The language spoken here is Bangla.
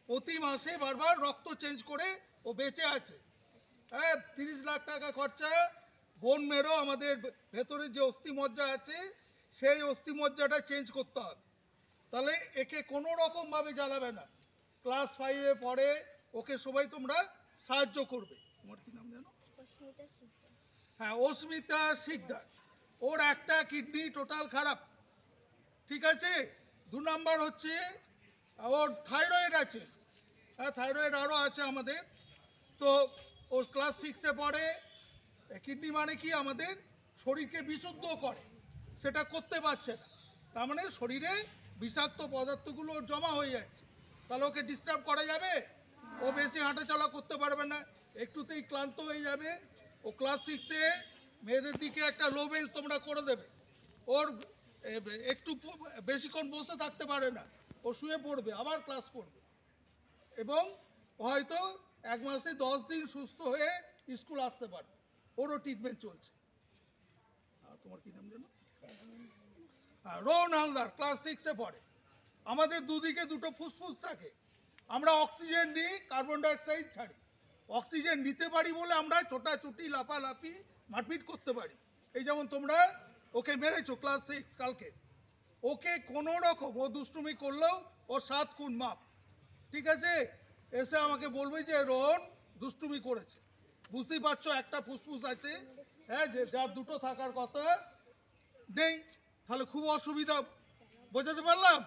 প্রতি মাসে বারবার রক্ত চেঞ্জ করে ও বেঁচে আছে। হ্যাঁ, 30 লাখ টাকা খরচা, বোন মেরো আমাদের ভেতরে যে অস্থিমজ্জা আছে সেই অস্থিমজ্জাটা চেঞ্জ করতে হবে। তাহলে একে কোনো রকমভাবে জ্বালাবে না। ক্লাস 5-এ পড়ে, ওকে সবাই তোমরা সাহায্য করবে। তোমার কি নাম জানো? হ্যাঁ, অস্মিতা শিকদার। ওর একটা কিডনি টোটাল খারাপ, ঠিক আছে। 2 নাম্বার হচ্ছে ওর থাইরয়েড আছে। হ্যাঁ, থাইরয়েড আরও আছে আমাদের। তো ও ক্লাস 6-এ পড়ে। কিডনি মানে কি, আমাদের শরীরকে বিশুদ্ধ করে, সেটা করতে পারছে না। তার মানে শরীরে বিষাক্ত পদার্থগুলো ওর জমা হয়ে যাচ্ছে। তাহলে ওকে ডিস্টার্ব করা যাবে? ও বেশি হাঁটাচলা করতে পারবে না, একটুতেই ক্লান্ত হয়ে যাবে। ও ক্লাস 6-এ মেয়েদের দিকে একটা লো বেঞ্চ তোমরা করে দেবে। ওর একটু বেশিক্ষণ বসে থাকতে পারে না, ও শুয়ে পড়বে, আবার ক্লাস করবে, এবং হয়তো 1 মাসে 10 দিন সুস্থ হয়ে স্কুল আসতে পারবে। ওরও ট্রিটমেন্ট চলছে। তোমার কি নাম জানো? রোহন হালদার, ক্লাস 6-এ পড়ে। আমাদের দুদিকে দুটো ফুসফুস থাকে, আমরা অক্সিজেন নিই, কার্বন ডাইঅক্সাইড ছাড়ি। অক্সিজেন নিতে পারি বলে আমরা ছোটাছুটি, লাফালাফি, মারপিট করতে পারি। এই যেমন তোমরা ওকে মেরেছো ক্লাস 6 কালকে। ওকে কোনো রকম ও দুষ্টুমি করলেও ও 7 গুণ মাপ, ঠিক আছে। এসে আমাকে বলবে যে রোহন দুষ্টুমি করেছে। বুঝতেই পারছো, একটা ফুসফুস আছে, হ্যাঁ, যে যার দুটো থাকার কথা নেই, তাহলে খুব অসুবিধা। বোঝাতে পারলাম?